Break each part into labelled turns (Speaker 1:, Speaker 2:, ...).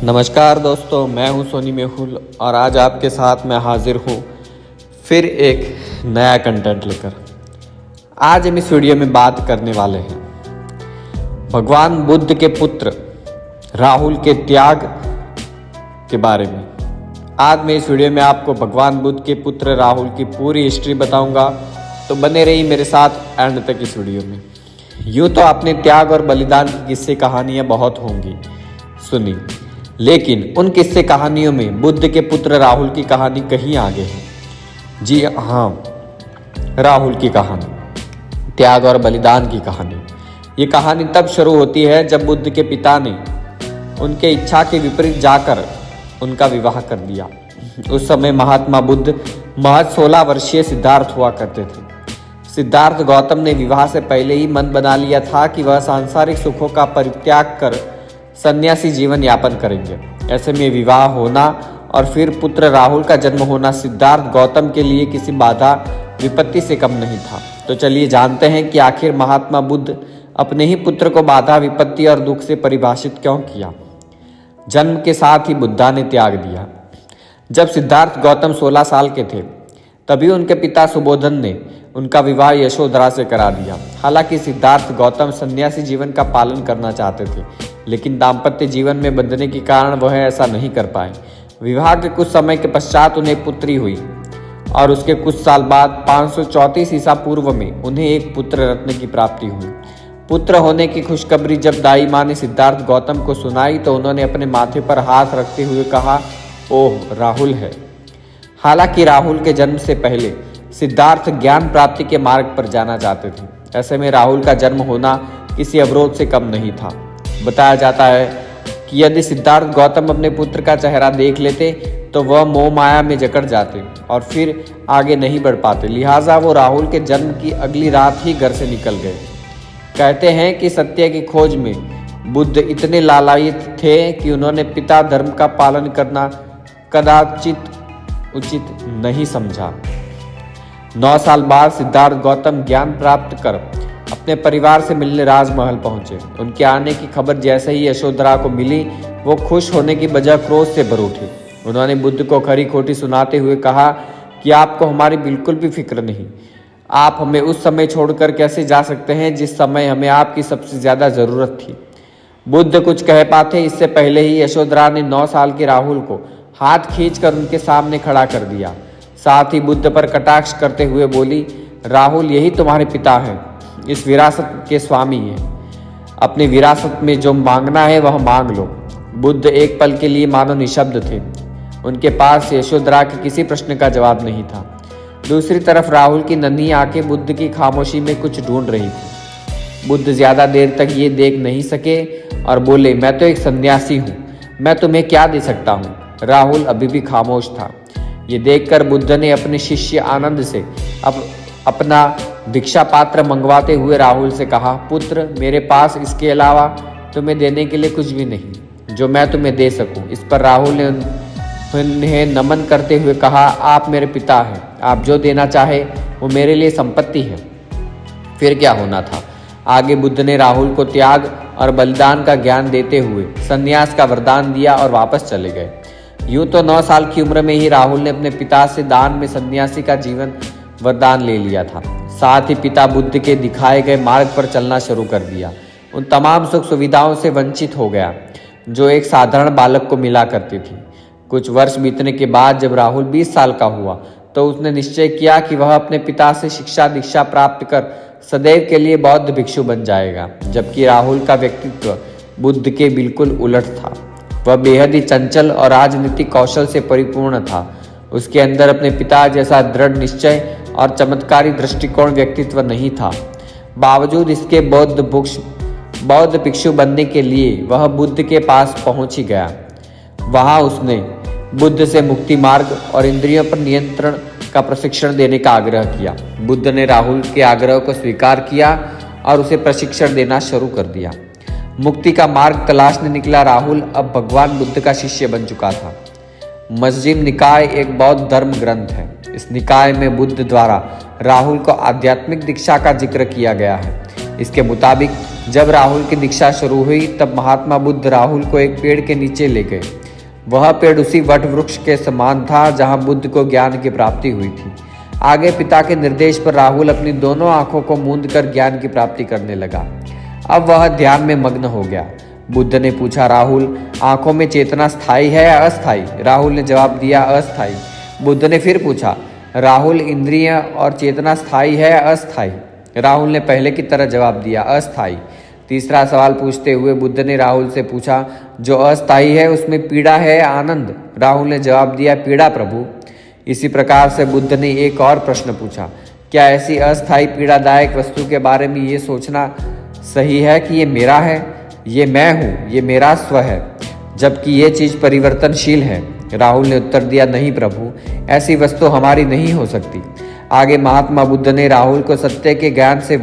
Speaker 1: नमस्कार दोस्तों, मैं हूं सोनी मेहुल और आज आपके साथ मैं हाजिर हूं फिर एक नया कंटेंट लेकर। आज हम इस वीडियो में बात करने वाले हैं भगवान बुद्ध के पुत्र राहुल के त्याग के बारे में। आज मैं इस वीडियो में आपको भगवान बुद्ध के पुत्र राहुल की पूरी हिस्ट्री बताऊंगा, तो बने रहिए मेरे साथ एंड तक इस वीडियो में। यूँ तो आपने त्याग और बलिदान की किस्से कहानियाँ बहुत होंगी सुनी, लेकिन उन किस्से कहानियों में बुद्ध के पुत्र राहुल की कहानी कहीं आगे है। जी हाँ, राहुल की कहानी, त्याग और बलिदान की कहानी। ये कहानी तब शुरू होती है जब बुद्ध के पिता ने उनके इच्छा के विपरीत जाकर उनका विवाह कर दिया। उस समय महात्मा बुद्ध महज 16 वर्षीय सिद्धार्थ हुआ करते थे। सिद्धार्थ गौतम ने विवाह से पहले ही मन बना लिया था कि वह सांसारिक सुखों का परित्याग कर सन्यासी जीवन यापन करेंगे। ऐसे में विवाह होना और फिर पुत्र राहुल का जन्म होना सिद्धार्थ गौतम के लिए किसी बाधा विपत्ति से कम नहीं था। तो चलिए जानते हैं कि आखिर महात्मा बुद्ध अपने ही पुत्र को बाधा विपत्ति और दुख से परिभाषित क्यों किया। जन्म के साथ ही बुद्धा ने त्याग दिया। जब सिद्धार्थ गौतम 16 साल के थे तभी उनके पिता सुबोधन ने उनका विवाह यशोधरा से करा दिया। हालांकि सिद्धार्थ गौतम सन्यासी जीवन का पालन करना चाहते थे, लेकिन दाम्पत्य जीवन में बंधने के कारण वह ऐसा नहीं कर पाए। विवाह के कुछ समय के पश्चात उन्हें पुत्री हुई और उसके कुछ साल बाद 534 ईसा पूर्व में उन्हें एक पुत्र रत्न की प्राप्ति हुई। पुत्र होने की खुशखबरी जब दाई माँ ने सिद्धार्थ गौतम को सुनाई तो उन्होंने अपने माथे पर हाथ रखते हुए कहा, ओह, राहुल है। हालांकि राहुल के जन्म से पहले सिद्धार्थ ज्ञान प्राप्ति के मार्ग पर जाना चाहते थे। ऐसे में राहुल का जन्म होना किसी अवरोध से कम नहीं था। बताया जाता है कि यदि सिद्धार्थ गौतम अपने पुत्र का चेहरा देख लेते तो वह मोह माया में जकड़ जाते और फिर आगे नहीं बढ़ पाते। लिहाजा वो राहुल के जन्म की अगली रात ही घर से निकल गए। कहते हैं कि सत्य की खोज में बुद्ध इतने लालायित थे कि उन्होंने पिता धर्म का पालन करना कदाचित उचित नहीं समझा। 9 साल बाद सिद्धार्थ गौतम ज्ञान प्राप्त कर अपने परिवार से मिलने राजमहल पहुंचे। उनके आने की खबर जैसे ही यशोधरा को मिली, वो खुश होने की बजाय क्रोध से भर उठी। उन्होंने बुद्ध को खरी खोटी सुनाते हुए कहा कि आपको हमारी बिल्कुल भी फिक्र नहीं। आप हमें उस समय छोड़कर कैसे जा सकते हैं जिस समय हमें आपकी सबसे ज्यादा जरूरत थी। बुद्ध कुछ कह पाते इससे पहले ही यशोधरा ने 9 साल के राहुल को हाथ खींचकर उनके सामने खड़ा कर दिया। साथ ही बुद्ध पर कटाक्ष करते हुए बोली, राहुल, यही तुम्हारे पिता हैं, इस विरासत के स्वामी हैं। अपनी विरासत में जो मांगना है वह मांग लो। बुद्ध एक पल के लिए मानो निशब्द थे। उनके पास यशोधरा के किसी प्रश्न का जवाब नहीं था। दूसरी तरफ राहुल की नन्ही आंखें बुद्ध की खामोशी में कुछ ढूंढ रही थी। बुद्ध ज्यादा देर तक ये देख नहीं सके और बोले, मैं तो एक सन्यासी हूँ, मैं तुम्हें क्या दे सकता हूँ। राहुल अभी भी खामोश था। ये देखकर बुद्ध ने अपने शिष्य आनंद से अपना भिक्षा पात्र मंगवाते हुए राहुल से कहा, पुत्र, मेरे पास इसके अलावा तुम्हें देने के लिए कुछ भी नहीं जो मैं तुम्हें दे सकूं। इस पर राहुल ने उन्हें नमन करते हुए कहा, आप मेरे पिता हैं, आप जो देना चाहे वो मेरे लिए संपत्ति है। फिर क्या होना था। आगे बुद्ध ने राहुल को त्याग और बलिदान का ज्ञान देते हुए संन्यास का वरदान दिया और वापस चले गए। यूं तो 9 साल की उम्र में ही राहुल ने अपने पिता से दान में सन्यासी का जीवन वरदान ले लिया था। साथ ही पिता बुद्ध के दिखाए गए मार्ग पर चलना शुरू कर दिया। उन तमाम सुख सुविधाओं से वंचित हो गया जो एक साधारण बालक को मिला करती थी। कुछ वर्ष बीतने के बाद जब राहुल 20 साल का हुआ तो उसने निश्चय किया कि वह अपने पिता से शिक्षा दीक्षा प्राप्त कर सदैव के लिए बौद्ध भिक्षु बन जाएगा। जबकि राहुल का व्यक्तित्व बुद्ध के बिल्कुल उलट था। वह बेहद ही चंचल और राजनीतिक कौशल से परिपूर्ण था। उसके अंदर अपने पिता जैसा दृढ़ निश्चय और चमत्कारी दृष्टिकोण व्यक्तित्व नहीं था। बावजूद इसके बौद्ध भिक्षु बनने के लिए वह बुद्ध के पास पहुंच ही गया। वहां उसने बुद्ध से मुक्ति मार्ग और इंद्रियों पर नियंत्रण का प्रशिक्षण देने का आग्रह किया। बुद्ध ने राहुल के आग्रह को स्वीकार किया और उसे प्रशिक्षण देना शुरू कर दिया। मुक्ति का मार्ग तलाशने निकला राहुल अब भगवान बुद्ध का शिष्य बन चुका था। मजजिम निकाय एक बौद्ध धर्म ग्रंथ है। इस निकाय में बुद्ध द्वारा राहुल को आध्यात्मिक दीक्षा का जिक्र किया गया है। इसके मुताबिक जब राहुल की दीक्षा शुरू हुई तब महात्मा बुद्ध राहुल को एक पेड़ के नीचे ले गए। वह पेड़ उसी वट वृक्ष के समान था जहां बुद्ध को ज्ञान की प्राप्ति हुई थी। आगे पिता के निर्देश पर राहुल अपनी दोनों आंखों को मूंद कर ज्ञान की प्राप्ति करने लगा। अब वह ध्यान में मग्न हो गया। बुद्ध ने पूछा, राहुल, आंखों में चेतना स्थायी है या अस्थायी? राहुल ने जवाब दिया, अस्थायी। बुद्ध ने फिर पूछा, राहुल, इंद्रिय और चेतना स्थायी है या अस्थायी? राहुल ने पहले की तरह जवाब दिया, अस्थायी। तीसरा सवाल पूछते हुए बुद्ध ने राहुल से पूछा, जो अस्थायी है उसमें पीड़ा है या आनंद? राहुल ने जवाब दिया, पीड़ा प्रभु। इसी प्रकार से बुद्ध ने एक और प्रश्न पूछा, क्या ऐसी अस्थायी पीड़ादायक वस्तु के बारे में ये सोचना सही है कि ये मेरा है, ये मैं हूँ, ये मेरा स्व है, जबकि ये चीज़ परिवर्तनशील है? राहुल ने उत्तर दिया, नहीं प्रभु, ऐसी वस्तु हमारी नहीं हो सकती। आगे महात्मा बुद्ध ने राहुल को सत्य के ज्ञान से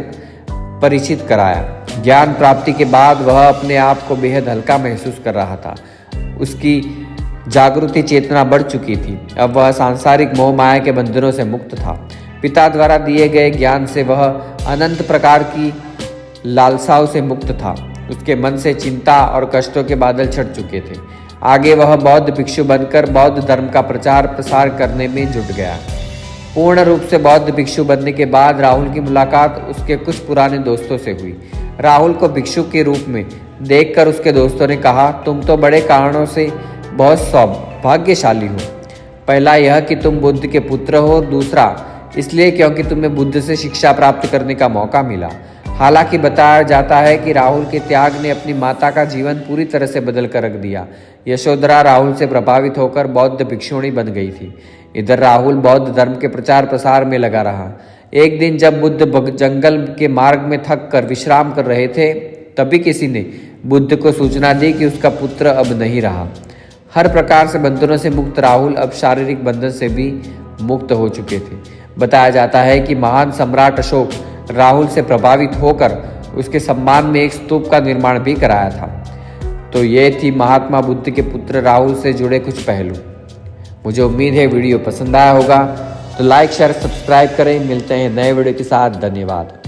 Speaker 1: परिचित कराया। ज्ञान प्राप्ति के बाद वह अपने आप को बेहद हल्का महसूस कर रहा था। उसकी जागृति चेतना बढ़ चुकी थी। अब वह सांसारिक मोह माया के बंधनों से मुक्त था। पिता द्वारा दिए गए ज्ञान से वह अनंत प्रकार की लालसाओं से मुक्त था। उसके मन से चिंता और कष्टों के बादल छट चुके थे। आगे वह बौद्ध भिक्षु बनकर बौद्ध धर्म का प्रचार प्रसार करने में जुट गया। पूर्ण रूप से बौद्ध भिक्षु बनने के बाद राहुल की मुलाकात उसके कुछ पुराने दोस्तों से हुई। राहुल को भिक्षु के रूप में देखकर उसके दोस्तों ने कहा, तुम तो बड़े कारणों से बहुत सौभाग्यशाली हो। पहला यह कि तुम बुद्ध के पुत्र हो, दूसरा इसलिए क्योंकि तुम्हें बुद्ध से शिक्षा प्राप्त करने का मौका मिला। हालांकि बताया जाता है कि राहुल के त्याग ने अपनी माता का जीवन पूरी तरह से बदल कर रख दिया। यशोधरा राहुल से प्रभावित होकर बौद्ध भिक्षुणी बन गई थी। इधर राहुल बौद्ध धर्म के प्रचार प्रसार में लगा रहा। एक दिन जब बुद्ध जंगल के मार्ग में थक कर विश्राम कर रहे थे, तभी किसी ने बुद्ध को सूचना दी कि उसका पुत्र अब नहीं रहा। हर प्रकार से बंधनों से मुक्त राहुल अब शारीरिक बंधन से भी मुक्त हो चुके थे। बताया जाता है कि महान सम्राट अशोक राहुल से प्रभावित होकर उसके सम्मान में एक स्तूप का निर्माण भी कराया था। तो ये थी महात्मा बुद्ध के पुत्र राहुल से जुड़े कुछ पहलू। मुझे उम्मीद है वीडियो पसंद आया होगा, तो लाइक शेयर सब्सक्राइब करें। मिलते हैं नए वीडियो के साथ। धन्यवाद।